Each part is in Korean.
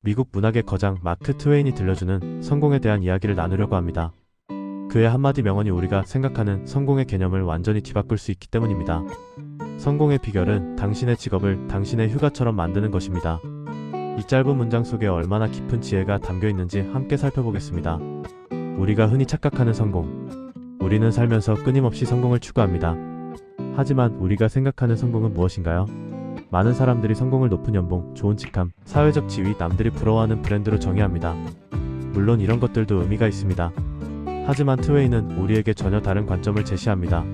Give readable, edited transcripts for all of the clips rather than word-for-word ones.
미국 문학의 거장 마크 트웨인이 들려주는 성공에 대한 이야기를 나누려고 합니다. 그의 한마디 명언이 우리가 생각하는 성공의 개념을 완전히 뒤바꿀 수 있기 때문입니다. 성공의 비결은 당신의 직업을 당신의 휴가처럼 만드는 것입니다. 이 짧은 문장 속에 얼마나 깊은 지혜가 담겨 있는지 함께 살펴보겠습니다. 우리가 흔히 착각하는 성공. 우리는 살면서 끊임없이 성공을 추구합니다. 하지만 우리가 생각하는 성공은 무엇인가요? 많은 사람들이 성공을 높은 연봉, 좋은 직함, 사회적 지위, 남들이 부러워하는 브랜드로 정의합니다. 물론 이런 것들도 의미가 있습니다. 하지만 트웨이는 우리에게 전혀 다른 관점을 제시합니다.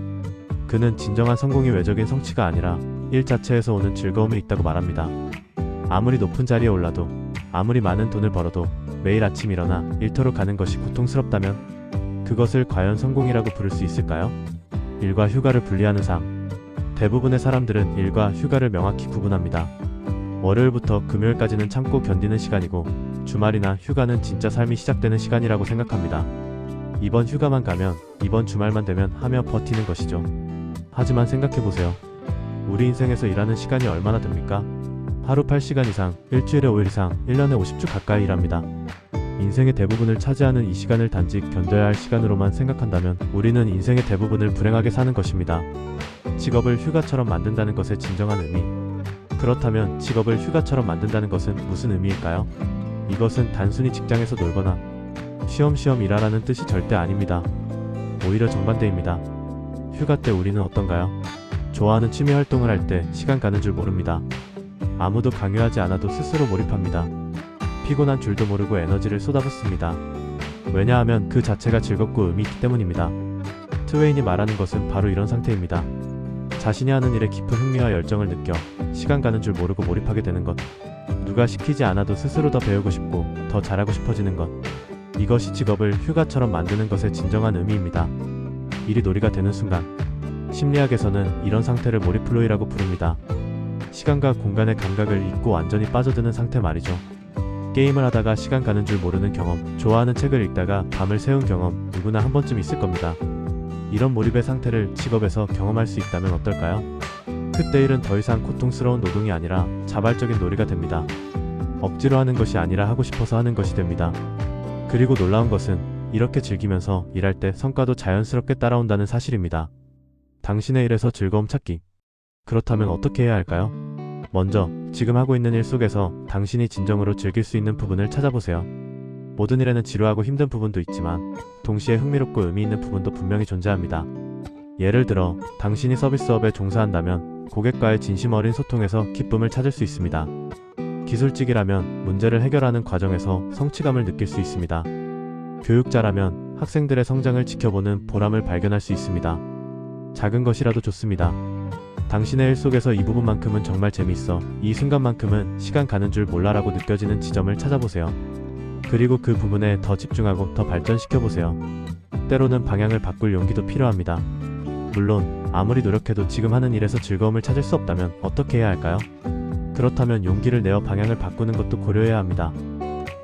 그는 진정한 성공이 외적인 성취가 아니라 일 자체에서 오는 즐거움에 있다고 말합니다. 아무리 높은 자리에 올라도, 아무리 많은 돈을 벌어도 매일 아침 일어나 일터로 가는 것이 고통스럽다면 그것을 과연 성공이라고 부를 수 있을까요? 일과 휴가를 분리하는 삶. 대부분의 사람들은 일과 휴가를 명확히 구분합니다. 월요일부터 금요일까지는 참고 견디는 시간이고 주말이나 휴가는 진짜 삶이 시작되는 시간이라고 생각합니다. 이번 휴가만 가면, 이번 주말만 되면 하며 버티는 것이죠. 하지만 생각해보세요. 우리 인생에서 일하는 시간이 얼마나 됩니까? 하루 8시간 이상, 일주일에 5일 이상, 1년에 50주 가까이 일합니다. 인생의 대부분을 차지하는 이 시간을 단지 견뎌야 할 시간으로만 생각한다면 우리는 인생의 대부분을 불행하게 사는 것입니다. 직업을 휴가처럼 만든다는 것의 진정한 의미. 그렇다면 직업을 휴가처럼 만든다는 것은 무슨 의미일까요? 이것은 단순히 직장에서 놀거나 쉬엄쉬엄 일하라는 뜻이 절대 아닙니다. 오히려 정반대입니다. 휴가 때 우리는 어떤가요? 좋아하는 취미 활동을 할 때 시간 가는 줄 모릅니다. 아무도 강요하지 않아도 스스로 몰입합니다. 피곤한 줄도 모르고 에너지를 쏟아붓습니다. 왜냐하면 그 자체가 즐겁고 의미 있기 때문입니다. 트웨인이 말하는 것은 바로 이런 상태입니다. 자신이 하는 일에 깊은 흥미와 열정을 느껴 시간 가는 줄 모르고 몰입하게 되는 것. 누가 시키지 않아도 스스로 더 배우고 싶고 더 잘하고 싶어지는 것. 이것이 직업을 휴가처럼 만드는 것의 진정한 의미입니다. 일이 놀이가 되는 순간. 심리학에서는 이런 상태를 몰입플로이라고 부릅니다. 시간과 공간의 감각을 잊고 완전히 빠져드는 상태 말이죠. 게임을 하다가 시간 가는 줄 모르는 경험, 좋아하는 책을 읽다가 밤을 새운 경험, 누구나 한 번쯤 있을 겁니다. 이런 몰입의 상태를 직업에서 경험할 수 있다면 어떨까요? 그때 일은 더 이상 고통스러운 노동이 아니라 자발적인 놀이가 됩니다. 억지로 하는 것이 아니라 하고 싶어서 하는 것이 됩니다. 그리고 놀라운 것은 이렇게 즐기면서 일할 때 성과도 자연스럽게 따라온다는 사실입니다. 당신의 일에서 즐거움 찾기. 그렇다면 어떻게 해야 할까요? 먼저 지금 하고 있는 일 속에서 당신이 진정으로 즐길 수 있는 부분을 찾아보세요. 모든 일에는 지루하고 힘든 부분도 있지만 동시에 흥미롭고 의미 있는 부분도 분명히 존재합니다. 예를 들어 당신이 서비스업에 종사한다면 고객과의 진심 어린 소통에서 기쁨을 찾을 수 있습니다. 기술직이라면 문제를 해결하는 과정에서 성취감을 느낄 수 있습니다. 교육자라면 학생들의 성장을 지켜보는 보람을 발견할 수 있습니다. 작은 것이라도 좋습니다. 당신의 일 속에서 이 부분만큼은 정말 재밌어, 이 순간만큼은 시간 가는 줄 몰라라고 느껴지는 지점을 찾아보세요. 그리고 그 부분에 더 집중하고 더 발전시켜보세요. 때로는 방향을 바꿀 용기도 필요합니다. 물론 아무리 노력해도 지금 하는 일에서 즐거움을 찾을 수 없다면 어떻게 해야 할까요? 그렇다면 용기를 내어 방향을 바꾸는 것도 고려해야 합니다.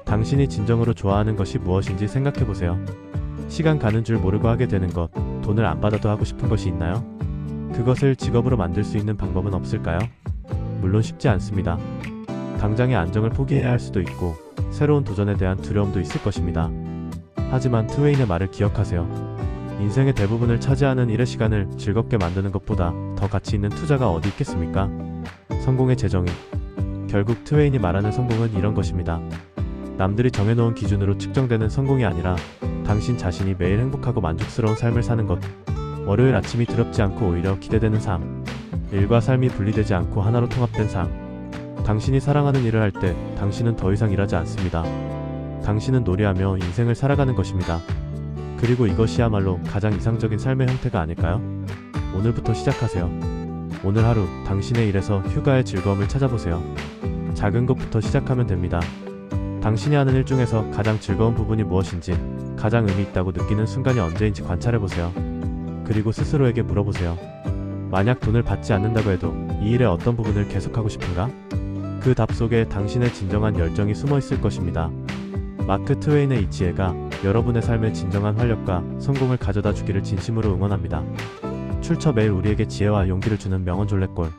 당신이 진정으로 좋아하는 것이 무엇인지 생각해보세요. 시간 가는 줄 모르고 하게 되는 것, 돈을 안 받아도 하고 싶은 것이 있나요? 그것을 직업으로 만들 수 있는 방법은 없을까요? 물론 쉽지 않습니다. 당장의 안정을 포기해야 할 수도 있고 새로운 도전에 대한 두려움도 있을 것입니다. 하지만 트웨인의 말을 기억하세요. 인생의 대부분을 차지하는 일의 시간을 즐겁게 만드는 것보다 더 가치 있는 투자가 어디 있겠습니까? 성공의 재정의. 결국 트웨인이 말하는 성공은 이런 것입니다. 남들이 정해놓은 기준으로 측정되는 성공이 아니라 당신 자신이 매일 행복하고 만족스러운 삶을 사는 것. 월요일 아침이 두렵지 않고 오히려 기대되는 삶. 일과 삶이 분리되지 않고 하나로 통합된 삶. 당신이 사랑하는 일을 할 때 당신은 더 이상 일하지 않습니다. 당신은 놀이하며 인생을 살아가는 것입니다. 그리고 이것이야말로 가장 이상적인 삶의 형태가 아닐까요? 오늘부터 시작하세요. 오늘 하루 당신의 일에서 휴가의 즐거움을 찾아보세요. 작은 것부터 시작하면 됩니다. 당신이 하는 일 중에서 가장 즐거운 부분이 무엇인지, 가장 의미 있다고 느끼는 순간이 언제인지 관찰해보세요. 그리고 스스로에게 물어보세요. 만약 돈을 받지 않는다고 해도 이 일의 어떤 부분을 계속하고 싶은가? 그 답 속에 당신의 진정한 열정이 숨어 있을 것입니다. 마크 트웨인의 이 지혜가 여러분의 삶에 진정한 활력과 성공을 가져다 주기를 진심으로 응원합니다. 출처 매일 우리에게 지혜와 용기를 주는 명언 졸래꼴.